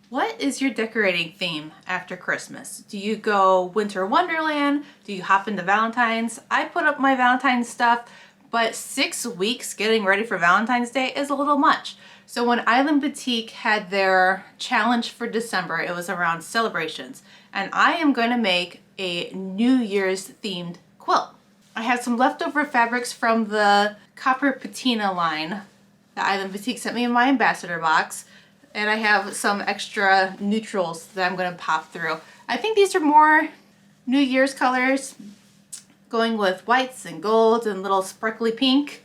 What is your decorating theme after Christmas? Do you go Winter Wonderland? Do you hop into Valentine's? I put up my Valentine's stuff, but 6 weeks getting ready for Valentine's Day is a little much. So when Island Boutique had their challenge for December, it was around celebrations. And I am going to make a New Year's themed quilt. I have some leftover fabrics from the copper patina line that Island Boutique sent me in my ambassador box. And I have some extra neutrals that I'm going to pop through. I think these are more New Year's colors, going with whites and golds and little sparkly pink.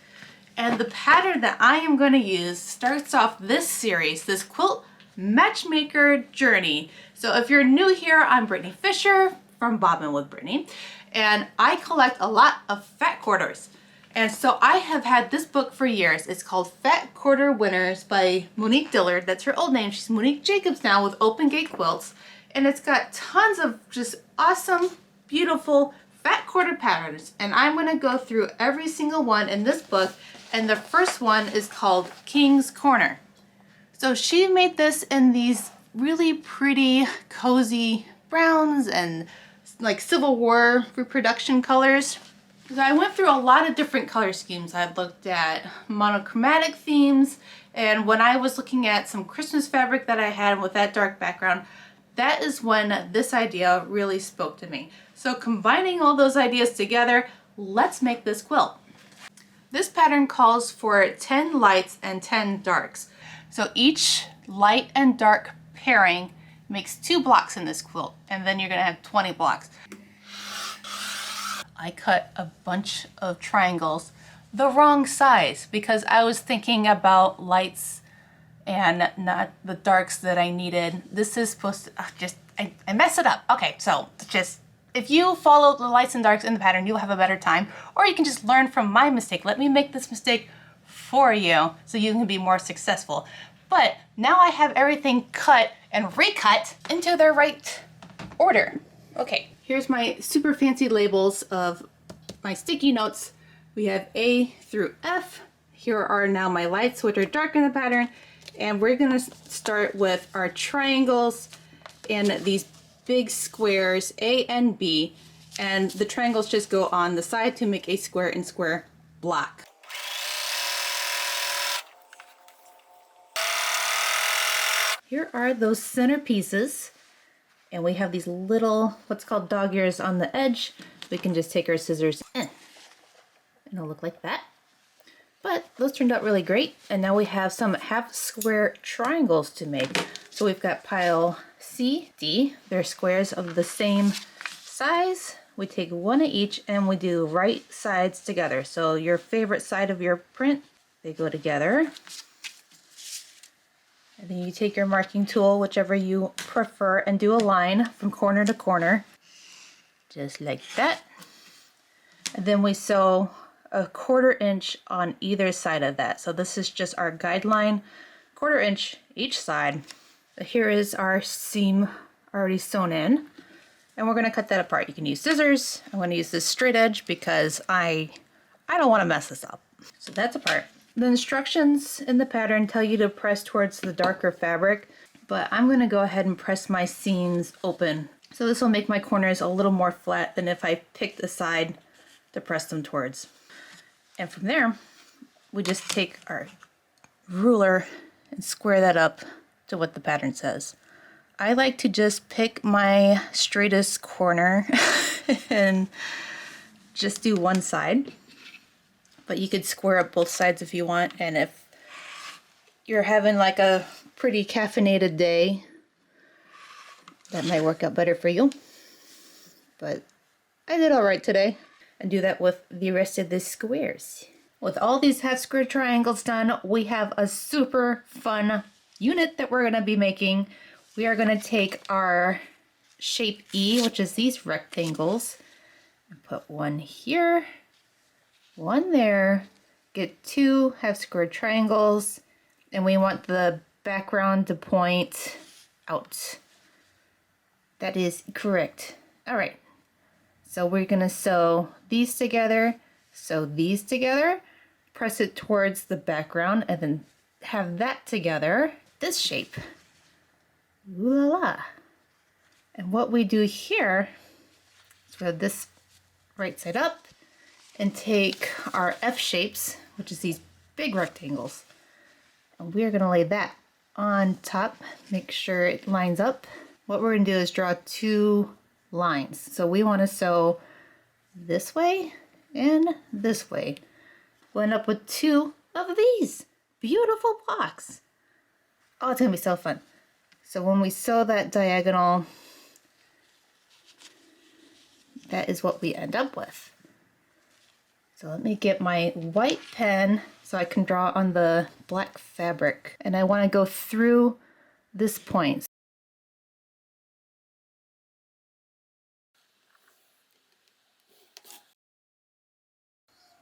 And the pattern that I am going to use starts off this series, this Quilt Matchmaker Journey. So if you're new here, I'm Brittany Fisher from Bobbin with Brittany, and I collect a lot of fat quarters. And so I have had this book for years. It's called Fat Quarter Winners by Monique Dillard. That's her old name. She's Monique Jacobs now with Open Gate Quilts. And it's got tons of just awesome, beautiful fat quarter patterns. And I'm going to go through every single one in this book. And the first one is called King's Corner. So she made this in these really pretty, cozy browns and like Civil War reproduction colors. So I went through a lot of different color schemes. I looked at monochromatic themes, and when I was looking at some Christmas fabric that I had with that dark background, that is when this idea really spoke to me. So combining all those ideas together, let's make this quilt. This pattern calls for 10 lights and 10 darks. So each light and dark pairing makes 2 blocks in this quilt, and then you're gonna have 20 blocks. I cut a bunch of triangles the wrong size because I was thinking about lights and not the darks that I needed. This is supposed to, I messed it up. Okay, so just, if you follow the lights and darks in the pattern, you'll have a better time, or you can just learn from my mistake. Let me make this mistake for you so you can be more successful. But now I have everything cut and recut into their right order. Okay, here's my super fancy labels of my sticky notes. We have A through F. Here are now my lights, which are dark in the pattern. And we're gonna start with our triangles and these big squares, A and B. And the triangles just go on the side to make a square and square block. Here are those center pieces. And we have these little, what's called dog ears on the edge. We can just take our scissors and it'll look like that. But those turned out really great. And now we have some half square triangles to make. So we've got pile C, D. They're squares of the same size. We take one of each and we do right sides together. So your favorite side of your print, they go together. And then you take your marking tool, whichever you prefer, and do a line from corner to corner, just like that. And then we sew a 1/4 inch on either side of that. So this is just our guideline, 1/4 inch each side. Here is our seam already sewn in, and we're going to cut that apart. You can use scissors. I'm going to use this straight edge because I don't want to mess this up. So that's apart. The instructions in the pattern tell you to press towards the darker fabric, but I'm going to go ahead and press my seams open. So this will make my corners a little more flat than if I picked a side to press them towards. And from there, we just take our ruler and square that up to what the pattern says. I like to just pick my straightest corner and just do one side. But you could square up both sides if you want, and if you're having like a pretty caffeinated day, that might work out better for you. But I did all right today. And do that with the rest of the squares. With all these half square triangles done, we have a super fun unit that we're gonna be making. We are gonna take our shape E, which is these rectangles, and put one here, one there, get 2 half square triangles, and we want the background to point out. That is correct. All right, so we're gonna sew these together, sew these together, press it towards the background, and then have that together, this shape. And what we do here is put this right side up and take our F shapes, which is these big rectangles, and we're gonna lay that on top, make sure it lines up. What we're gonna do is draw 2 lines. So we wanna sew this way and this way. We'll end up with 2 of these beautiful blocks. Oh, it's gonna be so fun. So when we sew that diagonal, that is what we end up with. So let me get my white pen so I can draw on the black fabric. And I want to go through this point.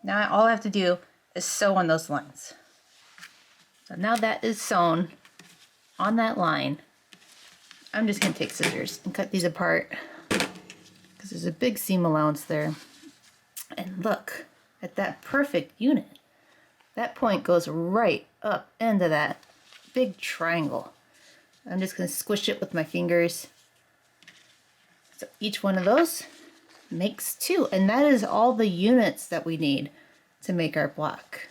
Now all I have to do is sew on those lines. So now that is sewn on that line, I'm just going to take scissors and cut these apart because there's a big seam allowance there. And look at that perfect unit. That point goes right up into that big triangle. I'm just going to squish it with my fingers. So each one of those makes 2, and that is all the units that we need to make our block.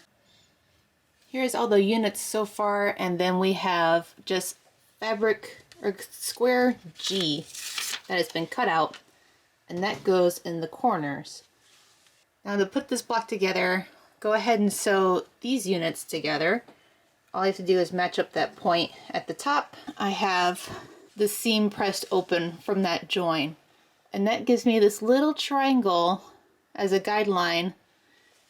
Here's all the units so far, and then we have just fabric or square G that has been cut out, and that goes in the corners. Now to put this block together, go ahead and sew these units together. All I have to do is match up that point at the top. I have the seam pressed open from that join, and that gives me this little triangle as a guideline.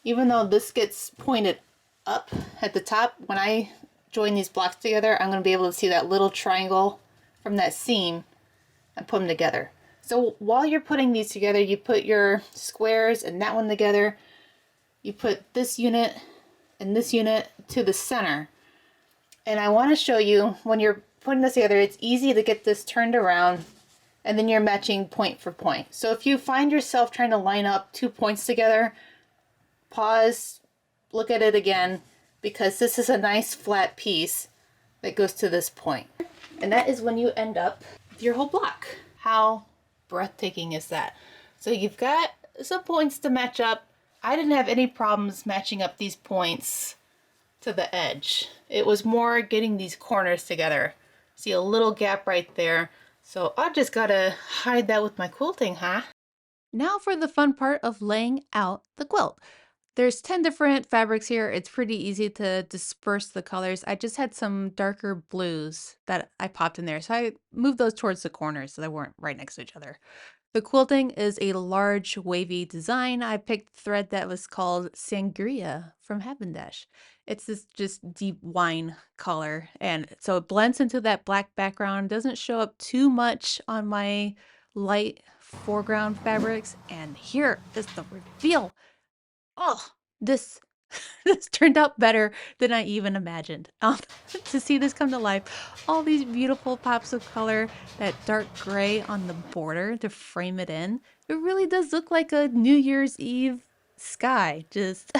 Even though this gets pointed up at the top, when I join these blocks together, I'm going to be able to see that little triangle from that seam and put them together. So while you're putting these together, you put your squares and that one together. You put this unit and this unit to the center. And I want to show you when you're putting this together, it's easy to get this turned around and then you're matching point for point. So if you find yourself trying to line up 2 points together, pause, look at it again, because this is a nice flat piece that goes to this point. And that is when you end up with your whole block. How breathtaking is that? So you've got some points to match up. I didn't have any problems matching up these points to the edge. It was more getting these corners together. See a little gap right there. So I just gotta hide that with my quilting, huh? Now for the fun part of laying out the quilt. There's 10 different fabrics here. It's pretty easy to disperse the colors. I just had some darker blues that I popped in there. So I moved those towards the corners so they weren't right next to each other. The quilting is a large wavy design. I picked thread that was called Sangria from Havendash. It's this just deep wine color, and so it blends into that black background, doesn't show up too much on my light foreground fabrics. And here is the reveal. Oh, this this turned out better than I even imagined. To see this come to life, all these beautiful pops of color, that dark gray on the border to frame it in, it really does look like a New Year's Eve sky, just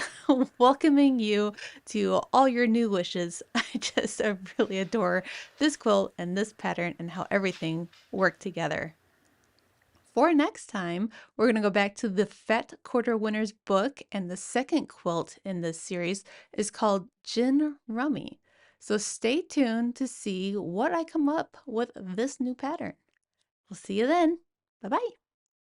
welcoming you to all your new wishes. I really adore this quilt and this pattern and how everything worked together. For next time, we're going to go back to the Fete Quarter Winners book, and the second quilt in this series is called Gin Rummy. So stay tuned to see what I come up with this new pattern. We'll see you then. Bye-bye.